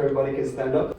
everybody can stand up.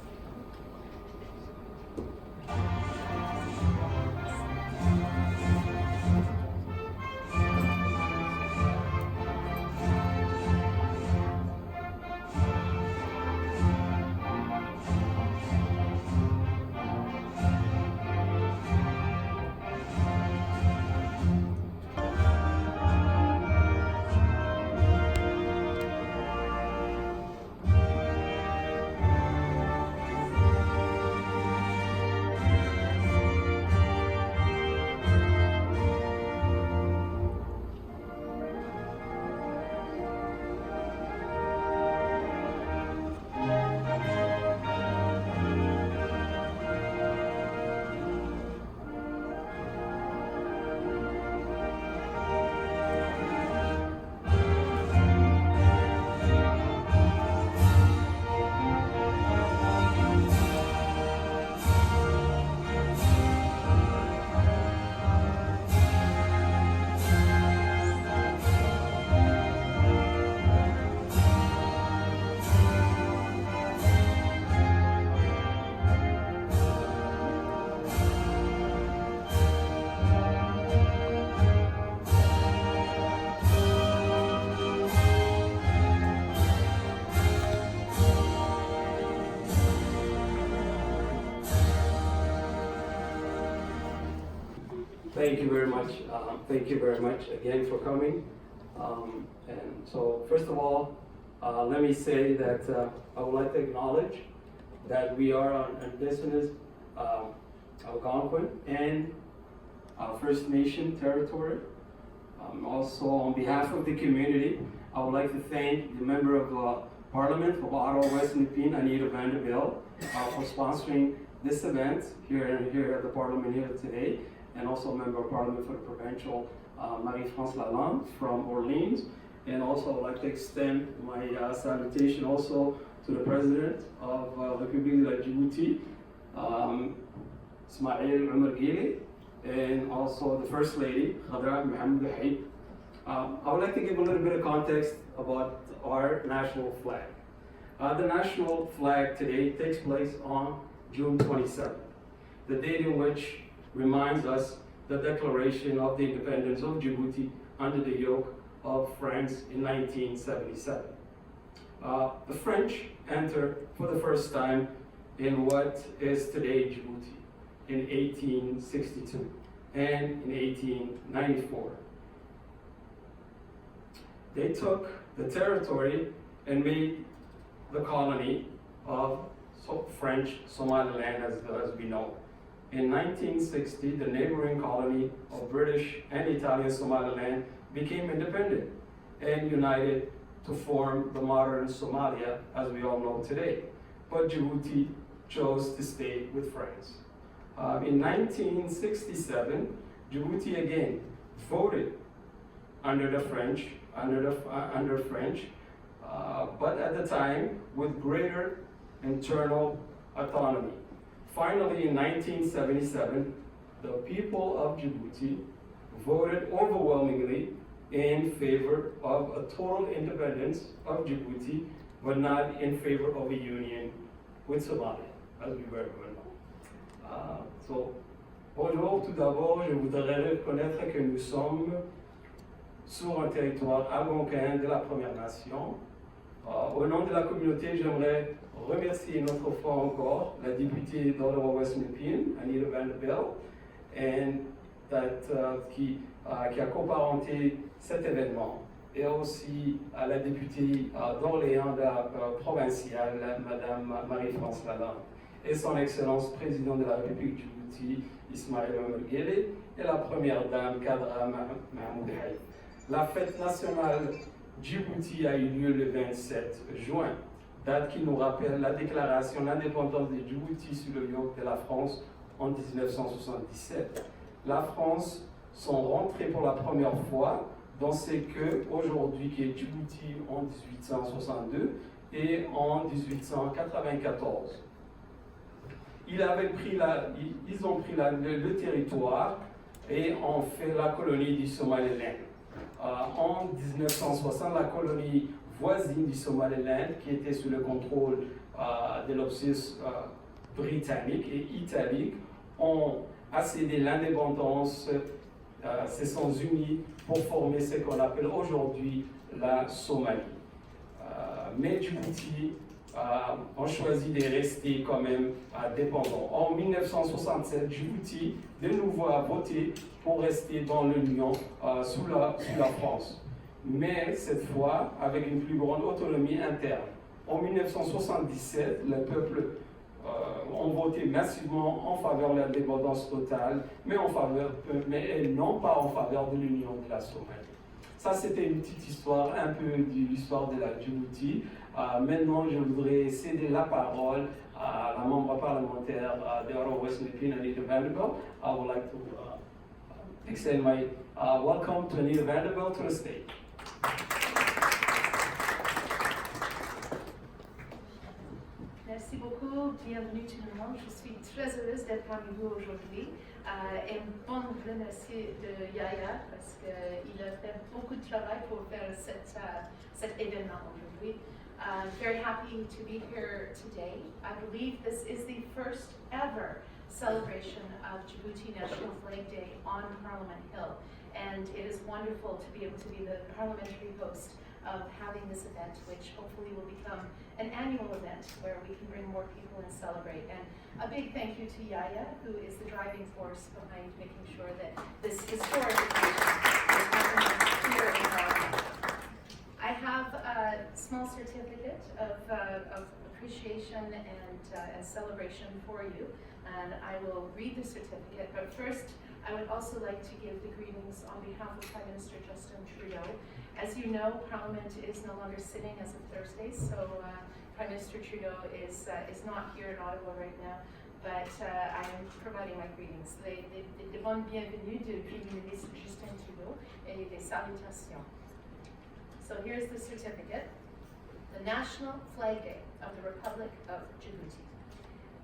Thank you very much. Thank you very much again for coming. And so, first of all, let me say that I would like to acknowledge that we are on Indigenous Algonquin and First Nation territory. Also, on behalf of the community, I would like to thank the Member of Parliament of Ottawa West Nepean, Anita Vanderbilt, for sponsoring this event here at the Parliament here today, and also Member of Parliament for the Provincial, Marie-France Lalande from Orleans. And also I'd like to extend my salutation also to the President of République de la Djibouti, Ismail Omar Guelleh, and also the First Lady, Khadra Mohamed Haib. I would like to give a little bit of context about our national flag. The national flag today takes place on June 27th, the date in which reminds us the declaration of the independence of Djibouti under the yoke of France in 1977. The French entered for the first time in what is today Djibouti in 1862 and in 1894. They took the territory and made the colony of French Somaliland as we know. In 1960, the neighboring colony of British and Italian Somaliland became independent and united to form the modern Somalia as we all know today. But Djibouti chose to stay with France. In 1967, Djibouti again voted under the French, but at the time with greater internal autonomy. Finally, in 1977, the people of Djibouti voted overwhelmingly in favor of a total independence of Djibouti, but not in favor of a union with Somalia, as we very well know. So, bonjour, tout d'abord, je voudrais reconnaître que nous sommes sur un territoire algonquin de la Première Nation. Au nom de la communauté, j'aimerais remercier une autre fois encore la députée d'Ottawa West Nepean, Anita Vanderbilt, qui a coparenté cet événement, et aussi à la députée d'Orléans provinciale, Madame Marie-France Lalande, et son Excellence président de la République Djibouti, Ismail Omar Guelleh, et la première dame, Khadra Mohamed Haib. La fête nationale Djibouti a eu lieu le 27 juin, date qui nous rappelle la déclaration d'indépendance de Djibouti sous le yoke de la France en 1977. La France sont rentrés pour la première fois dans ce que aujourd'hui qui est Djibouti en 1862 et en 1894. Ils ont pris le territoire et ont fait la colonie du Somaliland. en 1960, la colonie voisine du Somaliland, qui était sous le contrôle de l'Obsus britannique et italique, ont accédé l'indépendance, se sont unis pour former ce qu'on appelle aujourd'hui la Somalie. Mais Djibouti ont choisi de rester quand même dépendant. En 1967, Djibouti de nouveau a voté pour rester dans l'Union sous la France, mais cette fois avec une plus grande autonomie interne. En 1977, le peuple ont voté massivement en faveur de l'indépendance totale, mais non pas en faveur de l'union de la Somalie. Ça, c'était une petite histoire, un peu de l'histoire de la Djibouti. Maintenant, je voudrais céder la parole à la membre parlementaire de Ottawa-West Nepean, Anita Vanderbilt. I would like to extend my welcome to Anita Vanderbilt to the stage. Merci beaucoup, bienvenue tout le monde. Je suis très heureuse d'être parmi vous aujourd'hui. Et bon remercier de Yaya parce qu'il a fait beaucoup de travail pour faire cet événement aujourd'hui. I'm very happy to be here today. I believe this is the first ever celebration of Djibouti National Flag Day on Parliament Hill. And it is wonderful to be able to be the parliamentary host of having this event, which hopefully will become an annual event where we can bring more people and celebrate. And a big thank you to Yaya, who is the driving force behind making sure that this historic occasion is happening here in Parliament. I have a small certificate of appreciation and celebration for you, and I will read the certificate. But first, I would also like to give the greetings on behalf of Prime Minister Justin Trudeau. As you know, Parliament is no longer sitting as of Thursdays, so Prime Minister Trudeau is not here in Ottawa right now, but I am providing my greetings. Des bonnes bienvenues du Premier ministre Justin Trudeau et des salutations. So here's the certificate. The National Flag Day of the Republic of Djibouti.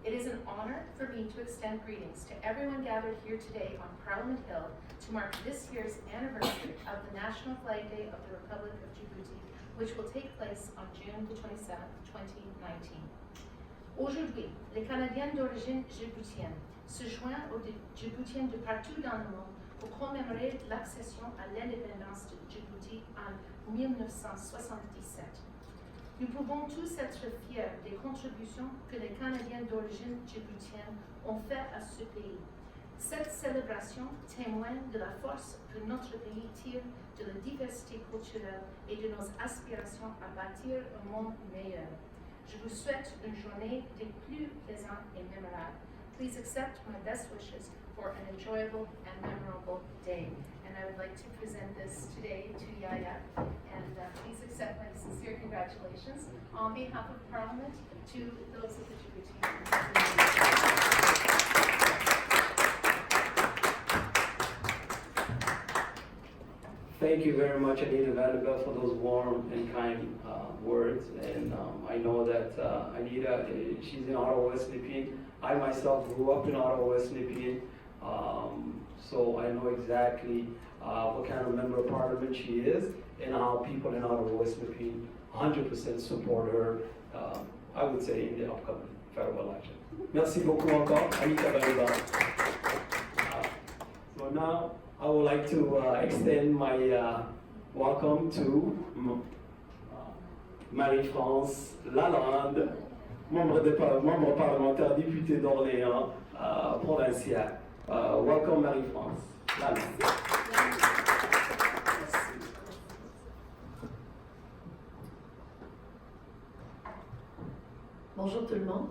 It is an honor for me to extend greetings to everyone gathered here today on Parliament Hill to mark this year's anniversary of the National Flag Day of the Republic of Djibouti, which will take place on June the 27th, 2019. Aujourd'hui, les Canadiens d'origine djiboutienne se joignent aux Djiboutiens de partout dans le monde pour commémorer l'accession à l'indépendance de Djibouti en 1977. Nous pouvons tous être fiers des contributions que les Canadiens d'origine djiboutienne ont fait à ce pays. Cette célébration témoigne de la force que notre pays tire de la diversité culturelle et de nos aspirations à bâtir un monde meilleur. Je vous souhaite une journée des plus plaisants et mémorables. Please accept my best wishes for an enjoyable and memorable day. And I would like to present this today to Yaya. And please accept my sincere congratulations on behalf of Parliament to those of the Djibouti. Thank you very much, Anita Vanderbilt, for those warm and kind words. And I know that Anita, she's in Ottawa-West Nepean. I myself grew up in Ottawa-West Nepean, so I know exactly what kind of member of parliament she is and how people in Ottawa-West Nepean 100% support her, I would say, in the upcoming federal election. Merci beaucoup encore, Anita Vanderbilt. So now, I would like to extend my welcome to Marie-France Lalande, membre parlementaire députée d'Orléans provincial. Welcome Marie-France Lalande. Bonjour tout le monde.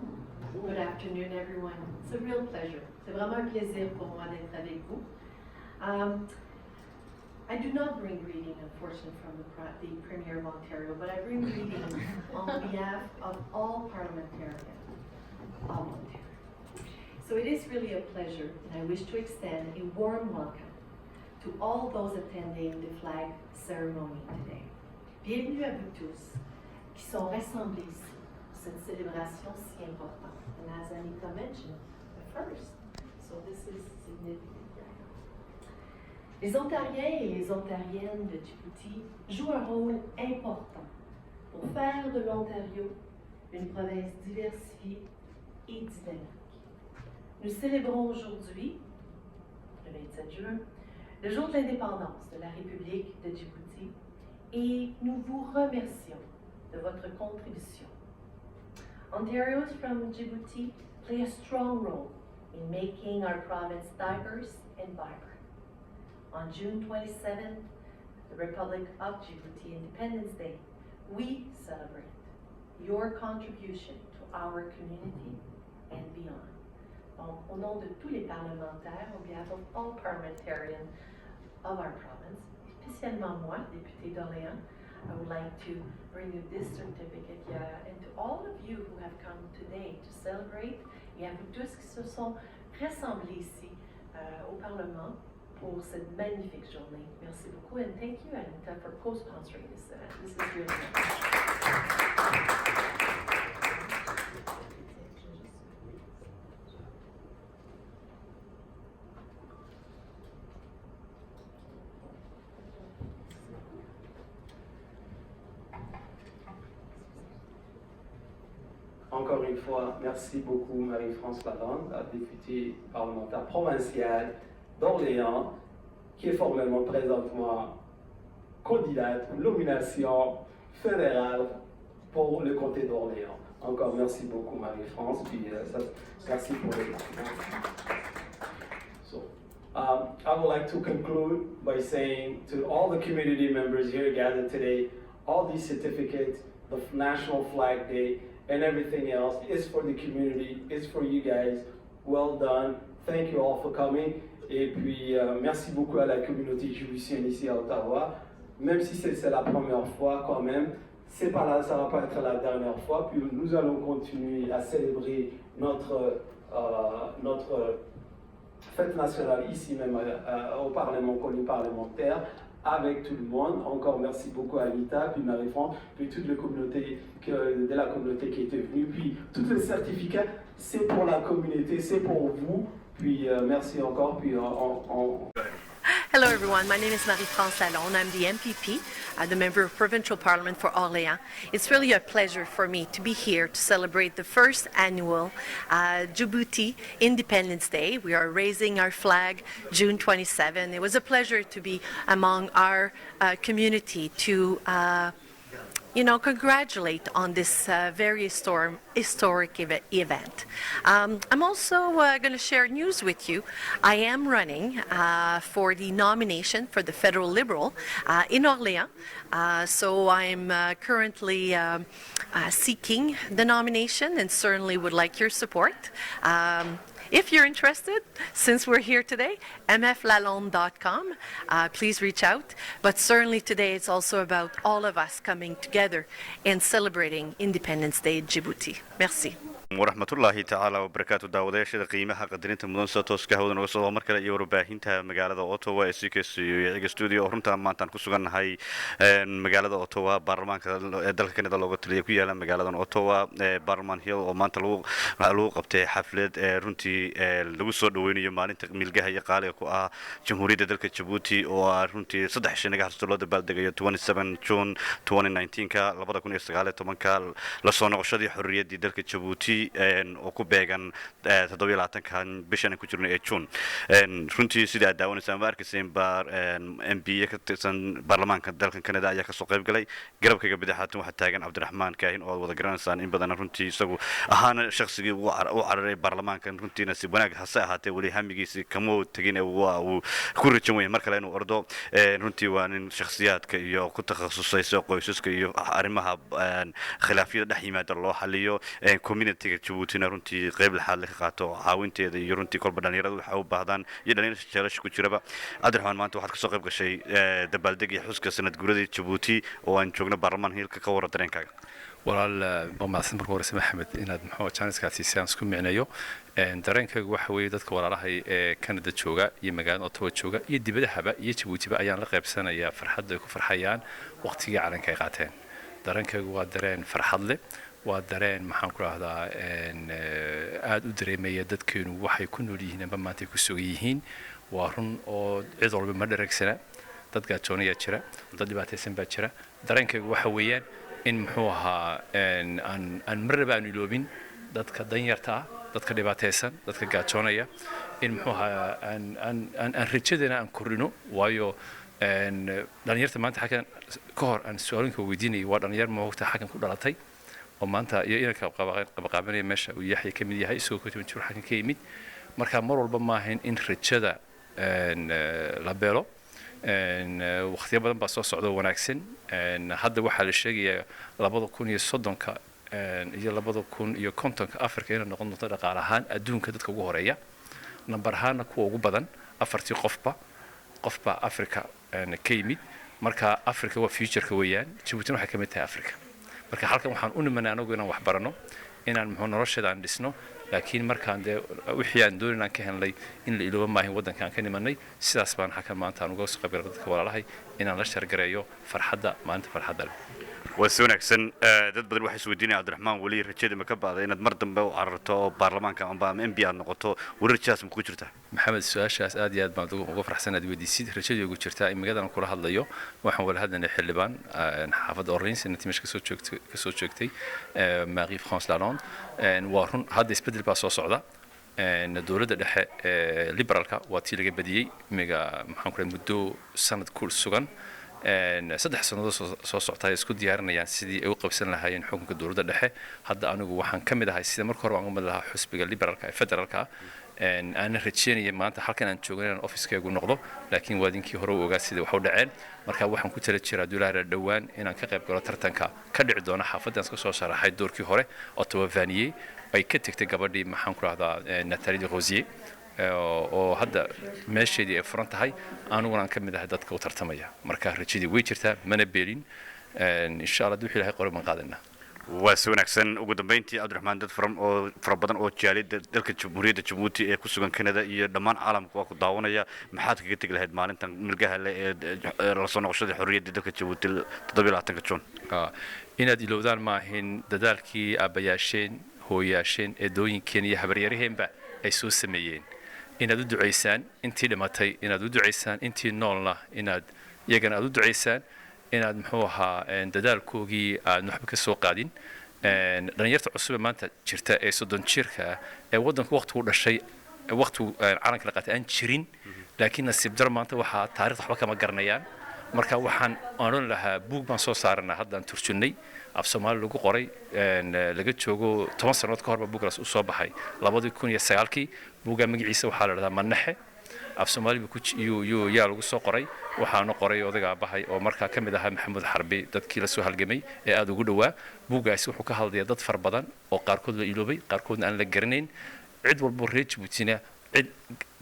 Good afternoon everyone. It's a real pleasure. C'est vraiment un plaisir pour moi d'être avec vous. I do not bring greeting, unfortunately, from the Premier of Ontario, but I bring greeting on behalf of all parliamentarians of Ontario. So it is really a pleasure, and I wish to extend a warm welcome to all those attending the flag ceremony today. Bienvenue à vous tous qui sont rassemblés ici pour cette célébration si importante. And as Anita mentioned, the first, so this is significant. Les Ontariens et les Ontariennes de Djibouti jouent un rôle important pour faire de l'Ontario une province diversifiée et dynamique. Nous célébrons aujourd'hui, le 27 juin, le jour de l'indépendance de la République de Djibouti et nous vous remercions de votre contribution. Ontario's from Djibouti play a strong role in making our province diverse and vibrant. On June 27th, the Republic of Djibouti Independence Day, we celebrate your contribution to our community and beyond. Donc, au nom de tous les parlementaires, on behalf of all parliamentarians of our province, spécialement moi, député d'Orléans, I would like to bring you this certificate, Yaya, and to all of you who have come today to celebrate, et à vous tous qui se sont rassemblés ici au Parlement pour cette magnifique journée. Merci beaucoup, and thank you, Anita, for co-sponsoring this event. This is really nice. Encore une fois, merci beaucoup Marie-France Lalonde, la députée parlementaire provinciale d'Orléans, qui est formellement présentement candidate pour nomination fédérale pour le comté d'Orléans. Encore merci beaucoup Marie-France, puis merci pour les compliments. So, I would like to conclude by saying to all the community members here gathered today, all these certificates, the National Flag Day, and everything else is for the community, it's for you guys. Well done. Thank you all for coming. Et puis, merci beaucoup à la communauté djiboutienne ici à Ottawa. Même si c'est la première fois, quand même, ça va pas être la dernière fois. Puis nous allons continuer à célébrer notre fête nationale ici même au Parlement, colline parlementaire, avec tout le monde. Encore merci beaucoup à Anita, puis Marie-France, puis toute la communauté de la communauté qui était venue. Puis tous les certificats, c'est pour la communauté, c'est pour vous. Puis merci encore. Puis Hello everyone, my name is Marie-France Lalonde. I'm the MPP, the Member of Provincial Parliament for Orléans. It's really a pleasure for me to be here to celebrate the first annual Djibouti Independence Day. We are raising our flag June 27. It was a pleasure to be among our community to congratulate on this very historic event. I'm also going to share news with you. I am running for the nomination for the Federal Liberal in Orléans. So I'm currently seeking the nomination and certainly would like your support. If you're interested, since we're here today, mflalonde.com, please reach out. But certainly today it's also about all of us coming together and celebrating Independence Day in Djibouti. Merci. ورحمة الله تعالى وبركاته داوداشة قيمها قدرين تمدن ساتوس كهود نوصل مركز يوروباهينتها مقالة أوتوا سيكس يعيق استوديو أهرمتها ما تنقصون هاي مقالة أوتوا برمان كدل كندا لغة ليكويا لمقالة أوتوا برمان هيل وما تلوق قبته حفلة رنتي لوسو دويني يومين تقميل جها يقال يقوى جمهورية دلك جيبوتي ورنتي صدح شنقة هرستولاد البلدقية 27 جون 2019 كلابد أكون استقالة طبعا كالصونة قشدي حرية دلك جيبوتي oo ku beegan 27 bishan ku jirnay June runtii sida daawanaysan markaysan bar MPA ka tirsan baarlamaanka dalka Canada ayaa ka soo qayb galay garabkayga bidixaatan waxa taagan Cabdiraxmaan Kaahin oo wada garanaysan in badan runtii isagu ahaana shakhsigii u cararay baarlamaanka runtiina si wanaag hase ahaatee wali hamigiisa kama tagin waa uu ku rajayn mar kale inuu ordo runtii waa nin shakhsiyaadka iyo ku takhasusay soo qoysaska iyo arrimaha khilaafyada dhex yimaada loo xaliyo community Djibouti runtii qayb laxaad la qaato caawinteeda iyo runtii kolba dhalinyaradu waxa u baahdaan iyo dhalinyarada jaalasha ku jiraba Cabdiraxmaan maanta waxaad ka soo qayb gashay dabaaldegii xuska sanad guuradii Djibouti oo aan joogno baarlamaan hilka ka wara dareenkaaga walaal bamaadsan markuu horeysay Maxamed inaad maxaa chance-kaasi saan isku micnayo dareenkaagu waxa weeye dadka walaalahay ee Canada jooga iyo magaalada Ottawa jooga iyo dibadahaba iyo Djibouti-ba ayaan la qaybsanayaa farxadda ay ku farxayaan waqtigii calanka ay qaateen dareenkaagu waa dareen farxad leh waa dareen maxaan ku raahdaa aad u dareemaya dadkeenu waxay ku nool yihiin ama maanta ku sugan yihiin waa run oo cid walba ma dhereegsana dad gaajoonayaa jira dad dhibaataysan baa jira dareenkaygu waxa weeyaan in muxuu ahaa aan marnaba aan iloobin dadka danyarta ah dadka dhibaataysan dadka gaajoonaya in muxuu ahaa aan rajadeena aan kordhino waayo dhalinyarta maanta xaggan ka hor aan su-aalinka weydiinayay waa dhalinyar moogta xaggan ku dhalatay oo maanta iyo inanka qabaqaabanaya meesha uu yaxya ka mid yahay isagoo ka timan jiro xaggan ka yimid marka mar walba ma ahayn in rajada la beelo waqtiyo badan baa soo socda wanaagsan hadda waxaa la sheegayaa 2030 iyo 2050 Afrika inay noqon doonto dhaqaale ahaan adduunka dadka ugu horeeya number ahaana kuwa ugu badan afartii qofba Afrika ka yimid marka Afrika waa future-ka weeyaan Djibouti waxay ka mid tahay Afrika marka halkan waxaan u nimanaa anagu inaan wax barano inaan muxuu nolosheeda aan dhisno laakiin markaan de wixii aan doonayaan ka helnay in la ilooba maahin wadankan ka nimanay sidaas baan halkan maanta aan uga soo qayb galay dadka walaalahay inaan la shargareeyo farxadda maanta farxadda wanaagsan dad badan waxay isweydiinayaan Cabdiraxmaan wali rajada ma ka baaday inaad mar dambe u cararto baarlamaanka ama MP aad noqoto wararkaas ma ku jirtaa maxamed su'aashaas aad iyo aad baan ugu faraxsanahay weydiisid rajada ugu jirtaa in magadan kula hadlayo waxaan wala hadlaynay xildhibaan xaafadda Orleans intii meesha ka soo joogtay Marie France Lalonde waa run hadda isbedel baa soo socda dawladda dhexe liberalka waa tii laga badiyay imiga maxaan ku leeyahay muddo sanad ku sugan saddex sanadood soo soctay isku diyaarinayaan sidii ay u qabsan lahaayeen xukunka dawladda dhexe hadda anigu waxaan ka mid ahay sida markii hore aan u mid lahaa xusbiga liberalka ee federaalka aan rajeynaya maanta halkan aan joogay inaan office-kaygu noqdo laakiin waadinkii hore u ogaa sida wax u dhaceen marka waxaan ku tala jiraa duulaha dhawaan inaan ka qayb galo tartanka ka dhici doona xaafaddan ka soo sharaxay doorkii hore Ottawa Vanier ay ka tagtay gabadhii maxaan ku raahdaa Nathalie de Rosier oo hadda meesheedii ay furan tahay aniguna aan ka mid ahay dadka u tartamaya marka rajadii way jirtaa mana beelin insha Allah wixii ilaahay qoray baan qaadanaa waa wanaagsan ugu dambeyntii Cabdiraxmaan dad fara badan oo jaalida dalka Jamhuuriyadda Djibouti ee ku sugan Canada iyo dhammaan caalamka waa ku daawanaya maxaad kaga tagi lahayd maalintan milgaha ee la soo noqoshada xorriyadda dalka Djibouti 27 Juun inaad ilowdaan ma ahin dadaalkii aabayaasheen hooyaasheen ee dooyinkeen iyo habaryaraheenba ay soo sameeyeen inaad u duceysaan intii dhimatay inaad u duceysaan intii noolna inaad iyagana aad u duceysaan inaad muxuu ahaa dadaalkoogii aad waxba ka soo qaadin dhalinyarta cusub maanta jirta ee 30 jirka ee wadanku waqtigu dhashay waqtigu calanka la qaatay aan jirin laakiin nasiib dar maanta waxa taariikh waxba kama garanayaan marka waxaan oran lahaa buug baan soo saaranaa haddaan turjunay af Soomaali lagu qoray laga joogo 10 sanadood ka hor buuggaas u soo baxay 2009kii buugga magaciisa waxa la yiraahdaa Manaxe af Soomaali ku yaa lagu soo qoray waxaana qoray odaga abahay oo markaa ka mid ahaa Maxamed Xarbi dadkii la soo halgamay ee aad ugu dhawaa buuggaas wuxuu ka hadlayaa dad far badan oo qaarkood la iloobay qaarkoodna aan la garanayn cid walba reer Djibouti cid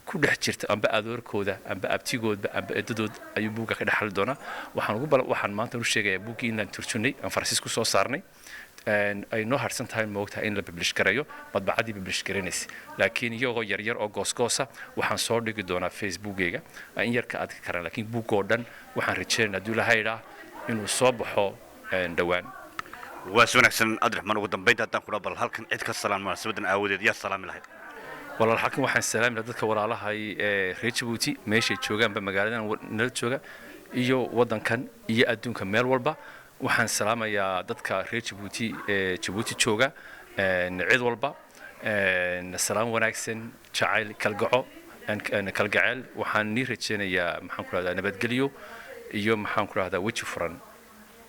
ku dhex jirta amba adoorkooda amba abtigoodba amba edadood ayuu buugga ka dhaxal doona waxaan maanta u sheegayaa buuggii inaan turjunay aan Faransiis ku soo saarnay ay noo harsan tahay moogtahay in la publish gareeyo madbacadii publish gareynaysa laakiin iyagoo yar oo goosgoosa waxaan soo dhigi doonaa Facebook-gayga in yarka aad ka karaan laakiin buugoo dhan waxaan rajeynayaa haduu la hayraa inuu soo baxo dhawaan waa wanaagsan Cabdiraxmaan ugu dambeynta haddaan kula bal halkan cid ka salaam munaasabadan aawadeed yaa salaami lahayd walaal halkan waxaan salaami lahaa dadka walaalahay ee reer Djibouti meeshay joogaanba magaaladan nala jooga iyo wadankan iyo adduunka meel walba waxaan salaamayaa dadka reer Djibouti ee Djibouti jooga cid walba salaam wanaagsan jacayl kalgacayl waxaan ni rajeynayaa maxaan ku raahdaa nabadgelyo iyo maxaan ku raahdaa waji furan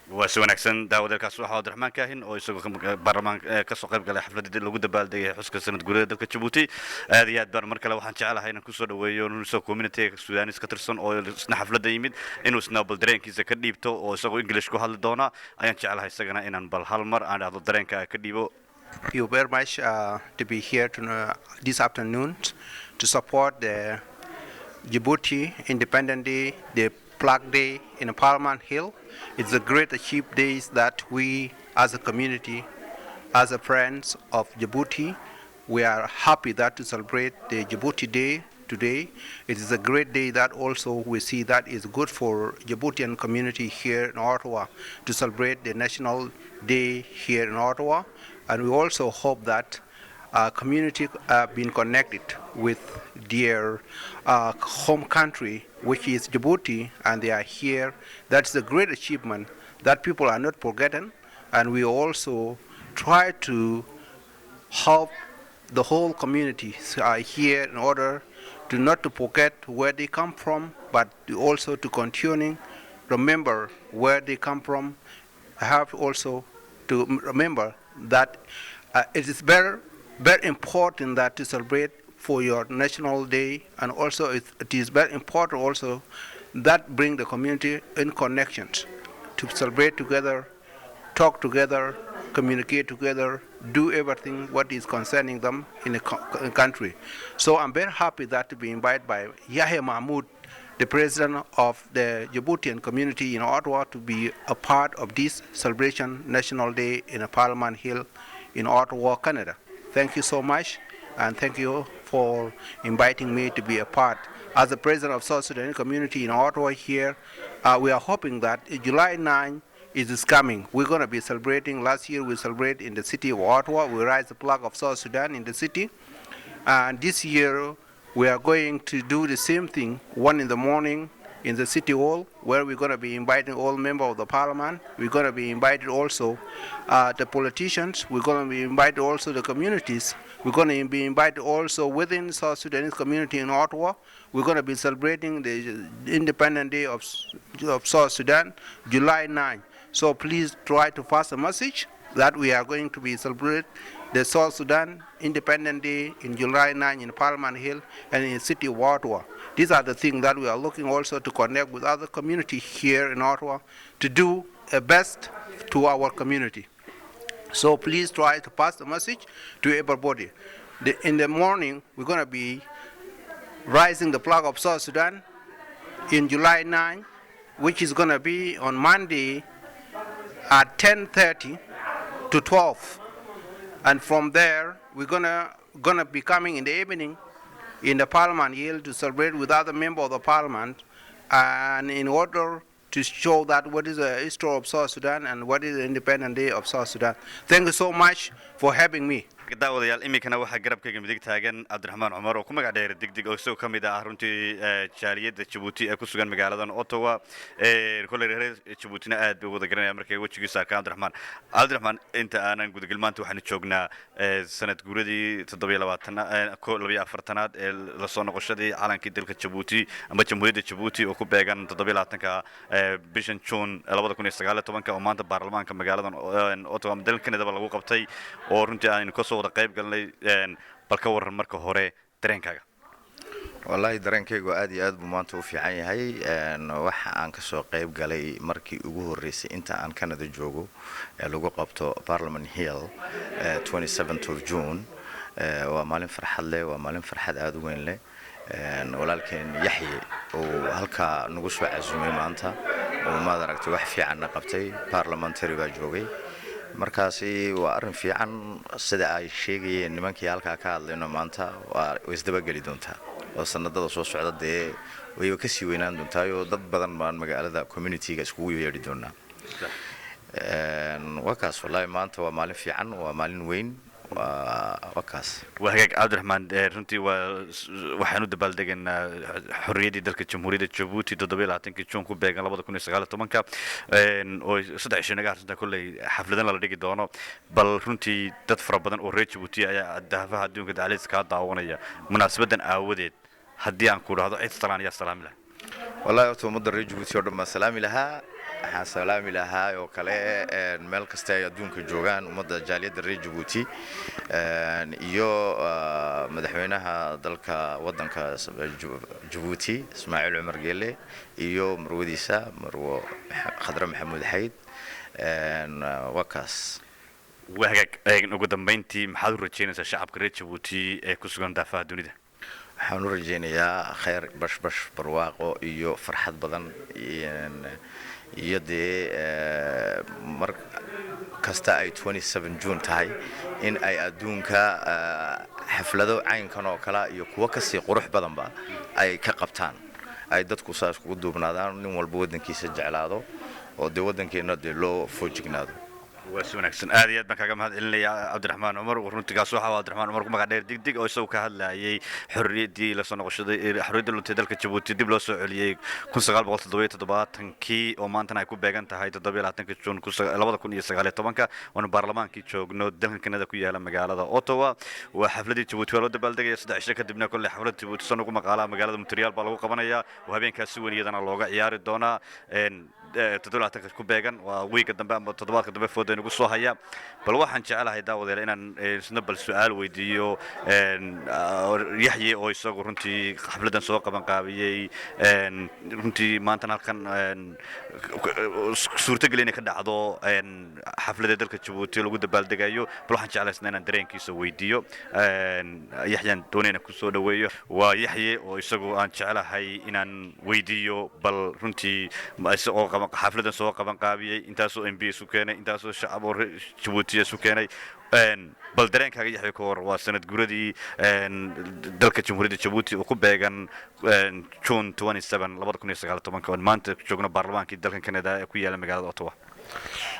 waa wanaagsan daawadalkaas waxa Cabdiraxmaan Kaahin oo isagoo baarlamaanka ka soo qayb galay xafladda lagu dabaaldegay xuska sanad gudaha dalka Djibouti aad iyo aad baan mar kale waxaan jecelahay inaan ku soo dhaweeyo nuso community-ga Suudaanis ka tirsan oo isna xafladda yimid inuu isna bal dareenkiisa ka dhiibto oo isagoo English ku hadli doona ayaan jecelahay isagana inaan bal hal mar aan dhahdo dareenka ka dhiibo. You very much to be here this afternoon to support the Djibouti Independent Day, the Flag Day in Parliament Hill. It's a great achieved days that we as a community, as a friends of Djibouti, we are happy that to celebrate the Djibouti Day today. It is a great day that also we see that is good for Djiboutian community here in Ottawa to celebrate the National Day here in Ottawa. And we also hope that community been connected with their home country, which is Djibouti, and they are here. That's a great achievement that people are not forgotten, and we also try to help the whole community here in order to not to forget where they come from, but also to continue remember where they come from. I have also to remember that it is very important that to celebrate for your national day, and also it is very important also that bring the community in connections to celebrate together, talk together, communicate together, do everything what is concerning them in the country. So I'm very happy that to be invited by Yahya Mahmoud, the president of the Djiboutian community in Ottawa, to be a part of this celebration National Day in Parliament Hill in Ottawa, Canada. Thank you so much, and thank you for inviting me to be a part. As the president of South Sudan community in Ottawa here, we are hoping that July 9 is coming. We're going to be celebrating. Last year we celebrated in the city of Ottawa. We raised the flag of South Sudan in the city. And this year we are going to do the same thing, 1 in the morning in the city hall, where we're going to be inviting all members of the parliament. We're going to be invited also the politicians. We're going to be invited also the communities. We're going to be invited also within South Sudanese community in Ottawa. We're going to be celebrating the Independent Day of South Sudan, July 9. So please try to pass a message that we are going to be celebrate the South Sudan Independent Day in July 9 in Parliament Hill and in the city of Ottawa. These are the things that we are looking also to connect with other communities here in Ottawa to do a best to our community. So please try to pass the message to everybody. In the morning, we're going to be raising the flag of South Sudan in July 9, which is going to be on Monday at 10:30 to 12. And from there, we're gonna be coming in the evening in the Parliament Hill to celebrate with other members of the Parliament, and in order to show that what is the history of South Sudan and what is the Independent Day of South Sudan. Thank you so much for having me. daawadayaal iminkana waxaa garabkayga midig taagan Cabdiraxmaan Cumar oo ku magac dheer degdeg oo soo kamid ah runtii jaaliyada Djibouti ee ku sugan magaaladan Ottawa kolay reer Djiboutina aad bay wada garanayaan markay wajigiisa arkaan Cabdiraxmaan inta aanan gudagilmaanta waxaan joognaa sanad guuradii 24aad ee la soo noqoshadii calankii dalka Djibouti ama jamhuuriyadda Djibouti oo ku beegan 27ka bishan June 2019 oo maanta baarlamaanka magaaladan Ottawa dalka Canada lagu qabtay oo runtii aan ka soo wada qayb galnay bal ka waran marka hore dareenkaaga. wallahi dareenkaygu aad iyo aad buu maanta u fiican yahay waxa aan ka soo qayb galay markii ugu horeysay inta aan Canada joogo ee lagu qabto Parliament Hill 27th of June waa maalin farxad leh, waa maalin farxad aad u weyn leh. walaalkeen Yaxye oo halka nagu soo casuumay maanta oo maad aragtay wax fiican qabtay parliamentary baa joogay. markaasi waa arin fiican sida ay sheegayeen nimankii halka ka hadlayno maanta waa isdaba gali doontaa oo sanadada soo socda way ka sii weynaan doontaa oo dad badan baan magaalada community-ga iskugu yeedhi doonaa. wakaas wallahi maanta waa maalin fiican, waa maalin weyn, wakaas وهاجك عبد الرحمن رنتي وحنود بالدجن حرية دلك الجمهورية جيبوتي تدبيل عتنك تشون كوبيجن لبض كوني سجالة تمنك وصدق عشان نجار صدق كل حفلتنا اللي دقي دونه بل رنتي تدفر بدن أوريج جيبوتي الدهفة هديون كده عليه سكات دعوانية مناسبة أوديت هدي عن كل هذا إتصالان يا سلام له. والله تو مدر جيبوتي ورد سلام لها سلام لها وكله ملك استيا دون كجوجان ومدة جالية الريج جيبوتي يو مدحونها ذلك وطن كجيبوتي إسماعيل عمر قيلي يو مروديسا مرو خضر محمود حيد وكاس وهاجك نقول بنتي محاضر رجينا الشعب كريج جيبوتي كسران دافع دونيده waxaan u rajeynayaa khayr bashbash barwaaqo iyo farxad badan iyo mar kasta ay 27 June tahay in ay adduunka xaflado caynkan oo kala iyo kuwa ka sii qurux badan ba ay ka qabtaan ay dadku saas ugu duubnaadaan nin walba wadankiisa jeclaado oo wadankeena loo foojignaado. wanaagsan aad iyo aad baan kaaga mahad celinayaa Cabdiraxmaan Cumar runtigaas waxa uu Cabdiraxmaan Cumar ku magac dheer digdig oo isagu ka hadlayay xorriyadii la soo noqoshaday xorriyadda luntay dalka Djibouti dib loo soo celiyay 1977 oo maanta ay ku beegan tahay 27 June 2019 oo baarlamaankii joogno dalka Kanada ku yaala magaalada Ottawa waa xafladii Djibouti loo dabaaldegay 3 cisho kadibna kulli xaflad Djibouti soo ugu maqaalaa magaalada Montreal baa lagu qabanayaa oo habeenkaas si weyn iyadana looga ciyaari doonaa toddobaadka ku beegan waa week dambe ama toddobaadka dambe foodan ugu soo haya bal waxaan jecelahay daawadeel inaan isna bal su'aal weydiiyo Yaxye oo isagu runtii xafladan soo qaban qaabiyay runtii maanta halkan suurtagal inay ka dhacdo xafladda dalka Djibouti lagu dabaaldegayo bal waxaan jecelahay inaan dareenkiisa weydiiyo Yaxyan doonayna ku soo dhaweeyo waa Yaxye oo isagu aan jecelahay inaan weydiiyo bal runtii oo xafladan soo qaban qaabiyay intaasoo MP isu keenay intaasoo shacab oo Djibouti isu keenay bal dareenkaaga Yaxye ka hor waa sanad guradii dalka Jamhuuriyadda Djibouti oo ku beegan June 27 2019 oo maanta joogno baarlamaankii dalka Kanada ee ku yaala magaalada Ottawa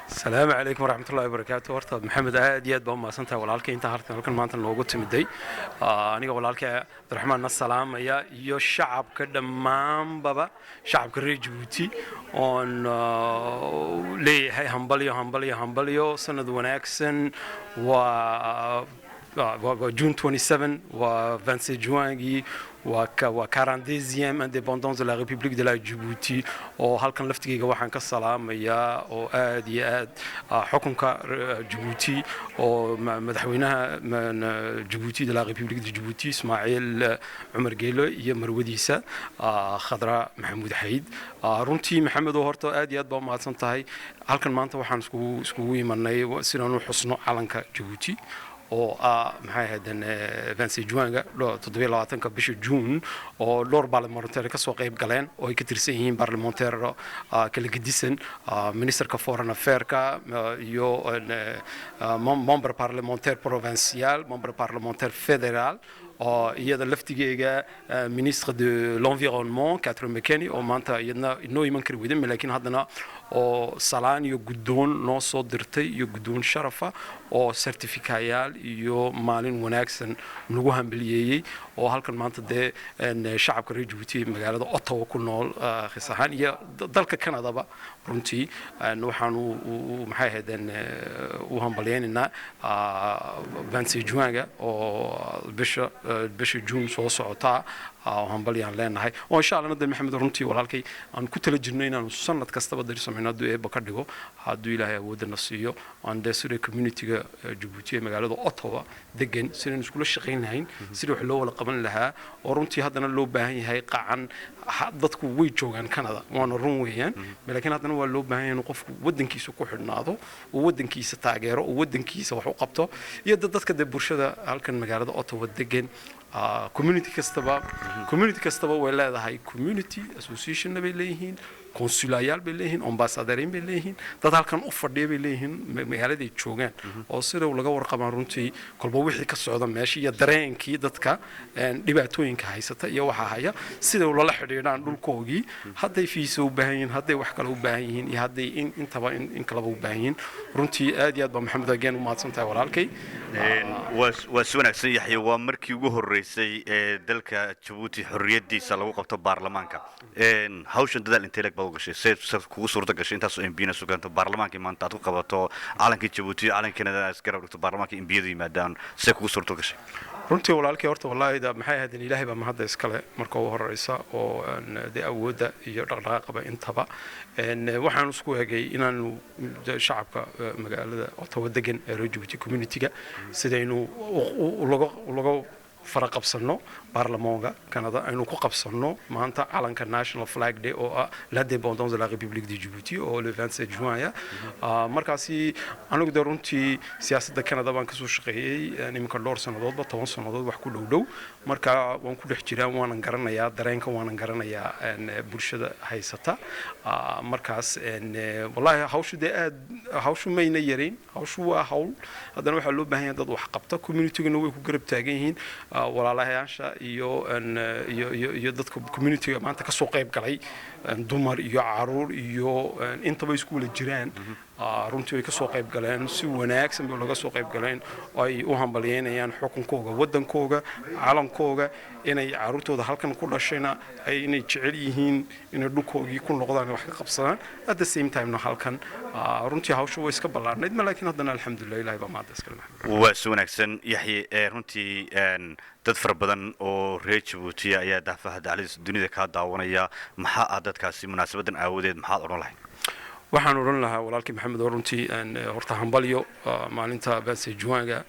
السلام عليكم ورحمة الله وبركاته ورطة محمد عاديات بأم سنتا والعالكي انت هالكن ما انت نوجد تمدي أنا والعالكي عبد الرحمن السلام يا الشعب كده بابا شعب كري جبوتي on ليه هاي همبليو سنة وناكسن June 27 و 27 juin و 42e indépendance de la République de la Djibouti oo halkan laftigeyga waxaan ka salaamayaa oo aad iyo aad xukunka Djibouti oo madaxweynaha Djibouti de la République de Djibouti Ismaaciil Cumar Geelo iyo marwadiisa Khadra Maxamuud Xayd runtii maxamed oo horta aad iyo aad baa mahadsan tahay halkan maanta waxaan iskugu imanay sidaan u xusno calanka Djibouti oo maxay ahaydeen 26 juanga 27 bisha June oo dhowr baarlamaaneed ka soo qayb galeen oo ay ka tirsan yihiin baarlamaaneed kala gedisan ministerka foreign affairs iyo member parlementaire provincial member parlementaire fédéral iyada laftigeega ministre de l'environnement Catherine McKenny oo maanta iyadna inoo iman kari weydeen laakiin haddana oo salaan iyo guddoon noo soo dirtay iyo guddoon sharafa oo certificayaal iyo maalin wanaagsan lagu hambalyeeyay oo halkan maanta dee shacabka reer Djibouti magaalada Ottawa ku nool khisahan iyo dalka Canada runtii waxaan maxay ahaydeen u hambalyeynaa 26 juanga oo bisha June soo socota oo hambalyaan leenahay oo insha Allah nadda maxamed runtii walaalkay aan ku tala jirnay inaan sanad kastaba darisamayno eeba ka dhigo hadduu Ilaahay awoodna siiyo aan deesure community-ga Djibouti magaalada Ottawa degan sidaan isku la shaqeynayn sidii wax loo wada qaban lahaa oo runtii haddana loo baahan yahay qacan dadku way joogan Canada waana run weeyaan laakiin haddana waa loo baahan yahay qofku wadankiisa ku xidhnaado oo wadankiisa taageero oo wadankiisa wax u qabto iyo dadka bulshada halkan magaalada Ottawa degan community kastaba way leedahay community association bay leeyihiin consulayaal bay leeyihiin ambassadoriin bay leeyihiin dad halkan u fadhiya bay leeyihiin magaalada joogan oo sida laga warqabaan runtii kolba wixii ka socda meesha iyo dareenkii dadka dhibaatooyinka haysata iyo waxa haya sida loo la xidhiidhaan dhulkoogii hadday fiisa u baahan yihiin hadday wax kale u baahan yihiin iyo hadday intaba in kalaba u baahan yihiin runtii aad iyo aad baa maxamed ageen u mahadsan tahay walaalkay waa si wanaagsan Yaxye waa markii ugu horeysay ee dalka Djibouti xorriyadiisa lagu qabto baarlamaanka hawshan dadaal intee lag gashay say kugu suurta gashay intaas oo MPna suganto baarlamaankii maanta aad ku qabato calankii Djibouti calanka Canada aad garab dhigto baarlamaankii MPyada yimaadaan say kugu suurta gashay runtii walaalkay horta wallahi maxay ahaydeen Ilaahay baa mahad iskale marka ugu horeysa oo awoodda iyo dhaqdhaqaaqa intaba waxaan isku eegay inaan shacabka magaalada Ottawa degan ee Djibouti community-ga sidaynu laga faraqabsano baarlamaanka Canada aynu ku qabsano maanta calanka National Flag Day oo l'indépendance de la République de Djibouti oo le 27 juin markaasi anigu runtii siyaasadda Canada baan ka soo shaqeeyay nimanka dhowr sanadoodba 10 sanadood wax ku dhow marka waan ku dhex jiraa waan garanayaa dareenka waan garanayaa bulshada haysata markaas wallahi hawshu mayna yareen hawshu waa hawl haddana waxa loo baahan yahay dad wax qabta community-gana way ku garab taagan yihiin walaalayaasha iyo dadka community-ga maanta ka soo qayb galay dumar iyo caruur iyo intaba isku wada jiraan runtii way ka soo qayb galeen si wanaagsan bay laga soo qayb galeen oo ay u hambalyeynayaan xukunkooga waddankooga calankooga inay caruurtooda halkan ku dhashayna inay jecel yihiin inay dhulkoogii ku noqdaan wax ka qabsadaan at the same time halkan runtii hawsha way iska ballaarnayd laakiin haddana alxamdulilah ilahay baa mahadda iskale waa si wanaagsan yaxye runtii dad fara badan oo reer jabuutiya ayaa daafaha dacladiisa dunida kaa daawanaya maxaa aad dadkaasi munaasabadan aawadeed maxaad odhan lahayd waxaan odhan lahaa walaalkii maxamed oo runtii horta hambalyo maalinta bansejuanga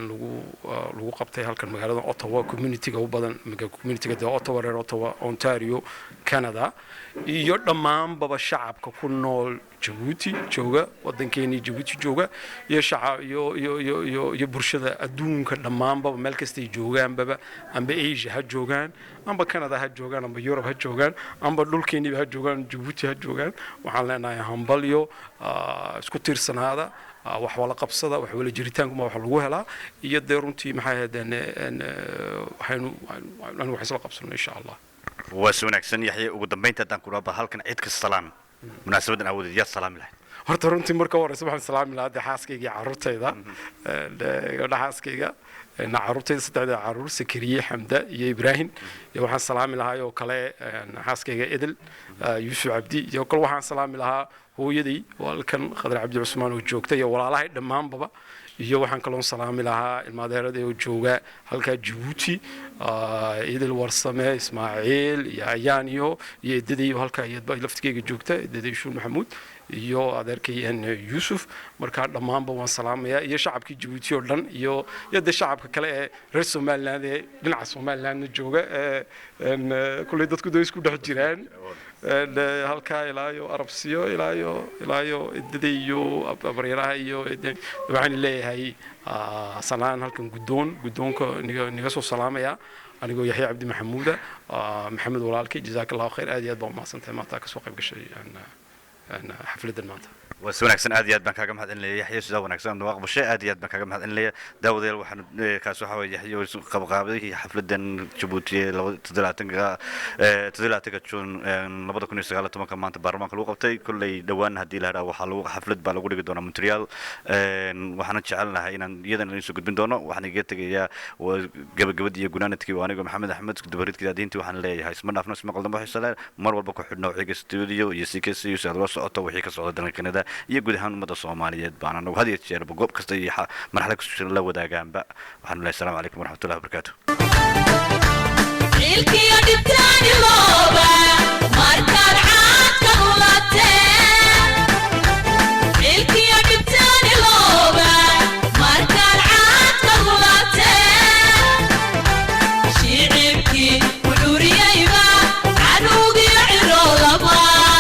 lagu qabtay halkan magaalada Ottawa communityga u badan communityga de Ottawa reer Ottawa Ontario Canada iyo dhammaanba shacabka ku nool Djibouti jooga waddankeena Djibouti jooga iyo shacab iyo bulshada adduunka dhammaanba meel kasta ay joogaanba amba Asia ha joogaan amba Canada ha joogaan amba Europe ha joogaan amba dhulkeena ha joogaan Djibouti ha joogaan waxaan leenahay hambalyo isku tiirsanaada wax wala qabsada wax wala jiritaanku ma wax lagu helaa iyo de runtii maxay ahaydeen waxaynu wax isla qabsano insha Allah waa si wanaagsan yaxye ugu dambeynta haddaan ku raaba halkan cid ka salaan munaasabadan aawadeed yaa salaami lahayd horta runtii marka horeysa waxaan salaami lahaa xaaskayga carruurtayda xaaskayga carruurtayda saddexda carruur Sakariye Xamda iyo Ibrahim iyo waxaan salaami lahaa oo kale xaaskayga Edel Yusuf Abdi iyo kale waxaan salaami lahaa hooyaday walkan Khadar Cabdi Cusmaan oo joogtay iyo walaalahay dhammaanba iyo waxaan kaloo salaami lahaa ilmaadeerada oo jooga halka Djibouti Edel Warsame Ismaaciil iyo Ayaan iyo eedaday halka iyadba laftigeyga joogta eedaday Shuul Maxamuud iyo adeerkayeen Yusuf marka dhammaanba waan salaamayaa iyo shacabkii Djibouti oo dhan iyo yada shacabka kale ee reer Soomaaliland ee dhinaca Soomaaliland jooga kulay dadku day isku dhex jiraan halka ilaayo Arabsiyo ilaayo eedaday iyo abareeraha iyo waxaan leeyahay sanaan halkan gudoonka niga soo salaamaya anigoo Yaxya Cabdi Maxamuuda maxamed walaalkay jazakallahu khayr aad iyo aad baa mahadsantahay maanta ka soo qayb gashay xafladan maanta waa si wanaagsan aad iyo aad baan kaaga mahadcelinaya yaxye sidaa wanaagsan waa aqbashay aad iyo aad baan kaaga mahadcelinaya daawadeel waxaan kaas waxa weeye yaxye qabqaabadii xafladan Djibouti 37 June 2019 maanta baarlamaanka lagu qabtay kullay dhawaan hadii la yiraahdo waxa lagu xaflad baa lagu dhigi doonaa Montreal waxaan jecelnahay inaan iyadan la soo gudbin doono waxaan iga tagayaa gabagabadii iyo gunaanadkii waa aniga Maxamed Axmed dabaridkii diintii waxaan leeyahay isma dhaafno isma qaldan wax salaam mar walba ku xidhno wixii studio iyo CKC iyo sidoo socota wixii ka socda dalka Canada iyo guud ahaan ummadda Soomaaliyeed baan anagu had iyo jeer goob kasta iyo marxalad kasta la wadaagaanba waxaan leeyahay assalaamu calaykum waraxmatullaahi wabarakaatuh